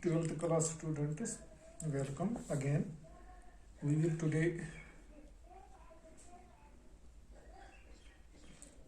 12th class students, welcome again. We will today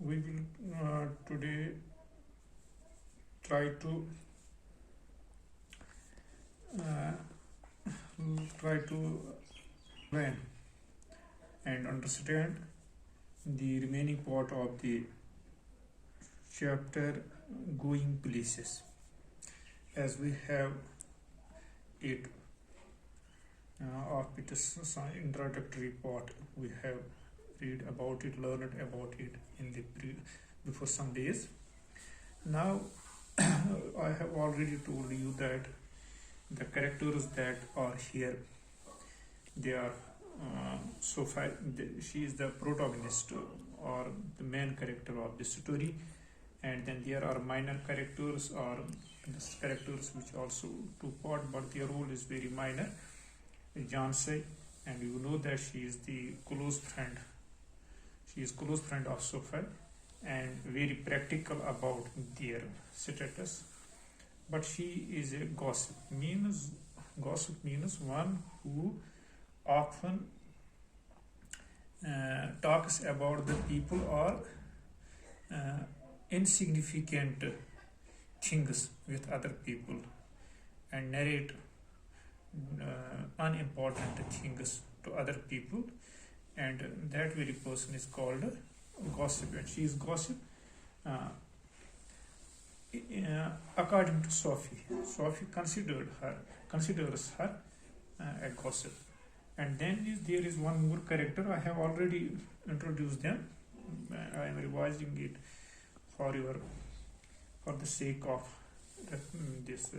we will today try to uh, learn and understand the remaining part of the chapter going places, as we have it of its introductory part. We have read about it, learned about it in the before some days. Now I have already told you that the characters that are here, they are Sophia. She is the protagonist or the main character of the story, and then there are minor characters or characters which also two part, but their role is very minor. Jansi, and you know that she is the close friend. She is close friend of Sophia and very practical about their status. But she is a gossip. Gossip means one who often talks about the people or insignificant things with other people and narrate unimportant things to other people, and that very person is called gossip, and she is gossip according to Sophie. Sophie considers her a gossip. And then there is one more character. I have already introduced them. I am revising it for the sake of this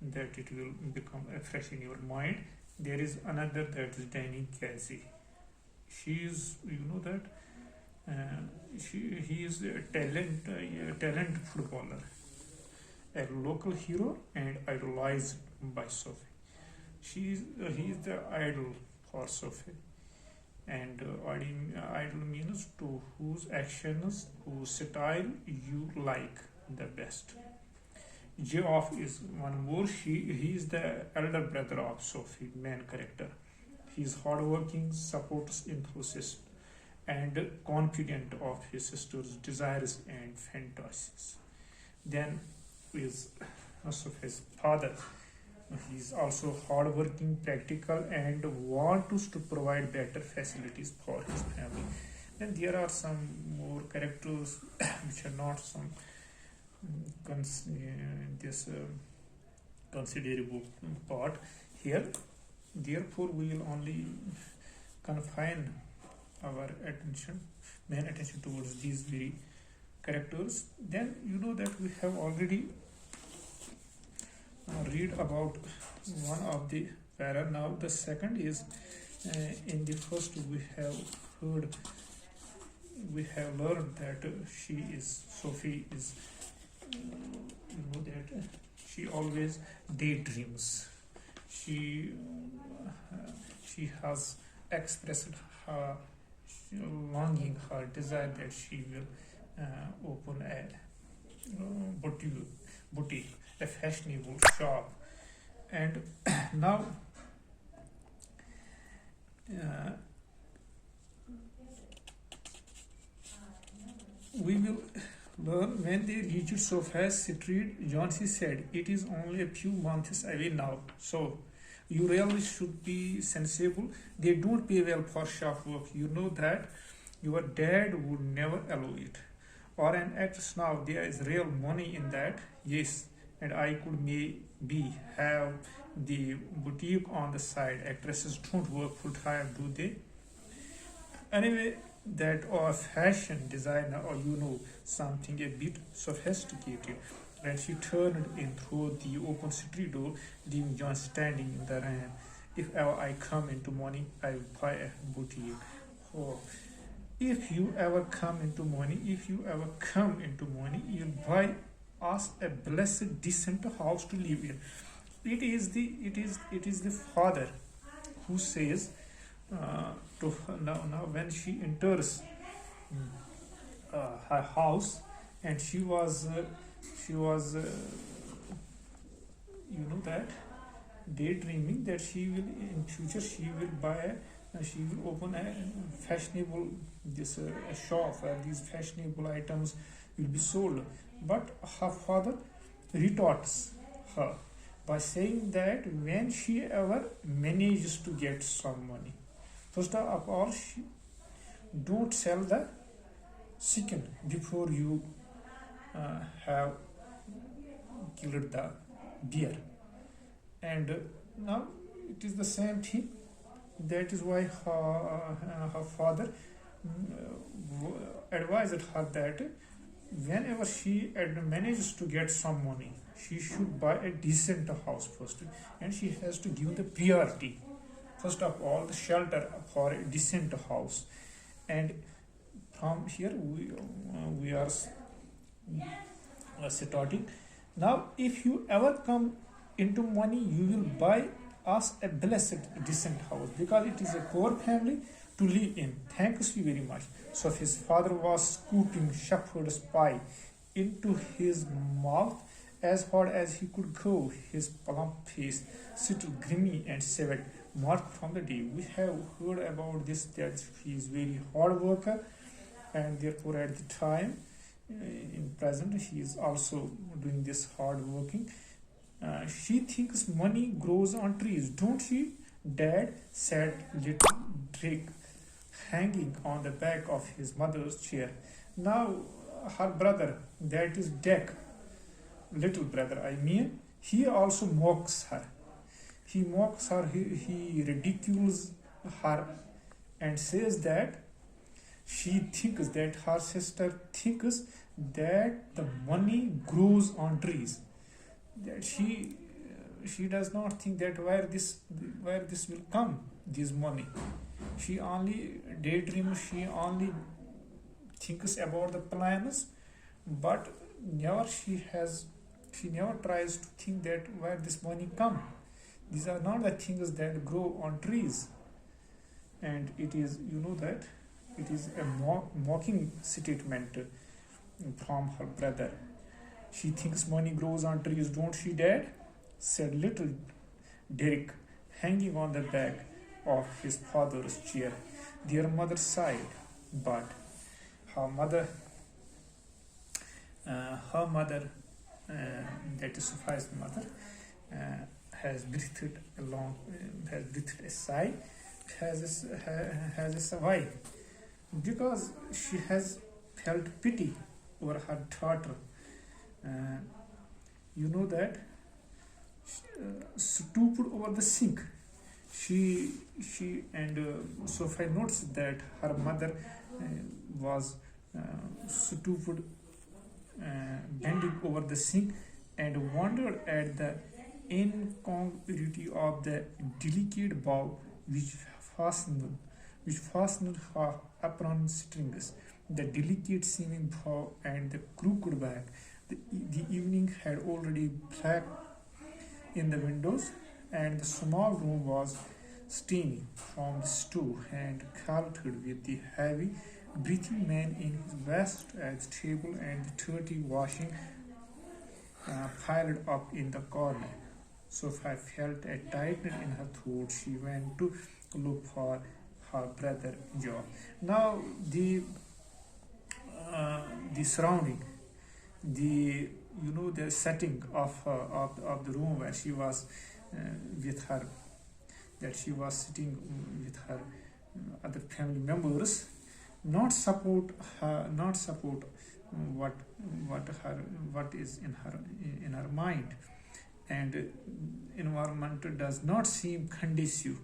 that it will become fresh in your mind. There is another, that is Danny Casey. She is, you know that he is a talent footballer, a local hero and idolized by Sophie. He is the idol for Sophie, and idol means to whose actions, whose style you like the best. Geoff is one more. He is the elder brother of Sophie, main character. He is hardworking, supports enthusiast, and confident of his sister's desires and fantasies. Then is Sophie's father. He is also hardworking, practical, and wants to provide better facilities for his family. Then there are some more characters which are not some considerable part here. Therefore, we will only confine our main attention towards these very characters. Then you know that we have already read about one of the para. Now the second is in the first we have learned that Sophie is, you know that she always daydreams. She has expressed her longing, her desire that she will open a boutique, a fashionable shop. And now we will learn when they reached Sophia's Street. Jansi said, "It is only a few months away now, so you really should be sensible. They don't pay well for shop work. You know that. Your dad would never allow it. Or an actress now, there is real money in that. Yes, and I could maybe have the boutique on the side. Actresses don't work full time, do they? Anyway, that or fashion designer, or something a bit sophisticated." And she turned in through the open street door, leaving John standing in the rain. "If ever I come into morning, I will buy a boutique." Oh, if you ever come into morning, you'll buy us a blessed, decent house to live in. It is the father who says to her. Now when she enters her house, and she was you know that daydreaming that she will in future she will buy she will open a fashionable this a shop where these fashionable items will be sold, but her father retorts her by saying that when she ever manages to get some money, first of all, she don't sell the chicken before you have killed the deer. And now it is the same thing. That is why her father advised her that whenever she manages to get some money, she should buy a decent house first, and she has to give the priority first of all the shelter for a decent house. And from here we are starting. Now if you ever come into money, you will buy us a blessed decent house because it is a poor family to live in. Thanks you very much. So his father was scooping shepherd's pie into his mouth as hard as he could go. His plump face still grimy and severed, marked from the day. We have heard about this that he is very hard worker, and therefore at the time in present he is also doing this hard working. She thinks money grows on trees, don't she, Dad? Said little Drake, hanging on the back of his mother's chair. Now, her brother, that is Deck, little brother, I mean, he also mocks her. He mocks her, he ridicules her, and says that she thinks that her sister thinks that the money grows on trees. That she does not think that where this will come, this money. She only daydreams, she only thinks about the plans, but she never tries to think that where this money come. These are not the things that grow on trees. And it is, you know, that it is a mocking statement from her brother. She thinks money grows on trees, don't she, Dad? Said little Derek, hanging on the back of his father's chair. Their mother sighed, but her mother, that is Sophia's mother, has breathed a sigh, has a sigh, because she has felt pity over her daughter. You know that stooped over the sink. She Sophie notes that her mother was stooped, bending over the sink, and wondered at the incongruity of the delicate bow which fastened her apron strings, the delicate seeming bow and the crooked back. The evening had already black in the windows, and the small room was steamy from the stove and cluttered with the heavy breathing man in his vest at the table and the dirty washing piled up in the corner. Sophia felt a tightening in her throat. She went to look for her brother Joe. Now the surrounding, the the setting of the room where she was with her, that she was sitting with her other family members, not support what is in her mind, and environment does not seem conducive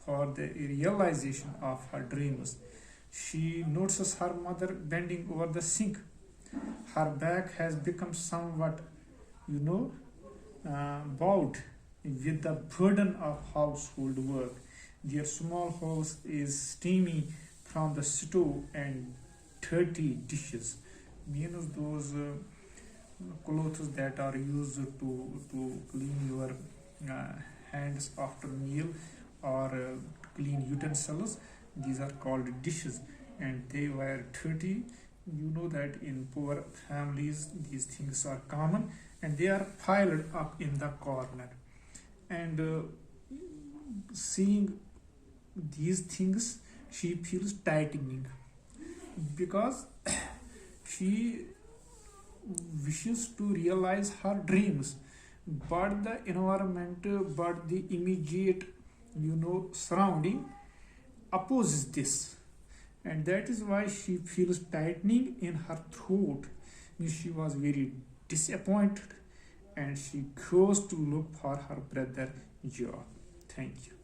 for the realization of her dreams. She notices her mother bending over the sink. Her back has become somewhat, bowed with the burden of household work. Their small house is steamy from the stove and dirty dishes. Means those clothes that are used to clean your hands after meal, or clean utensils. These are called dishes, and they were dirty. You know that in poor families these things are common, and they are piled up in the corner. And seeing these things, she feels tightening because she wishes to realize her dreams, but the environment, but the immediate, surrounding opposes this, and that is why she feels tightening in her throat. She was very disappointed, and she goes to look for her brother Joe. Thank you.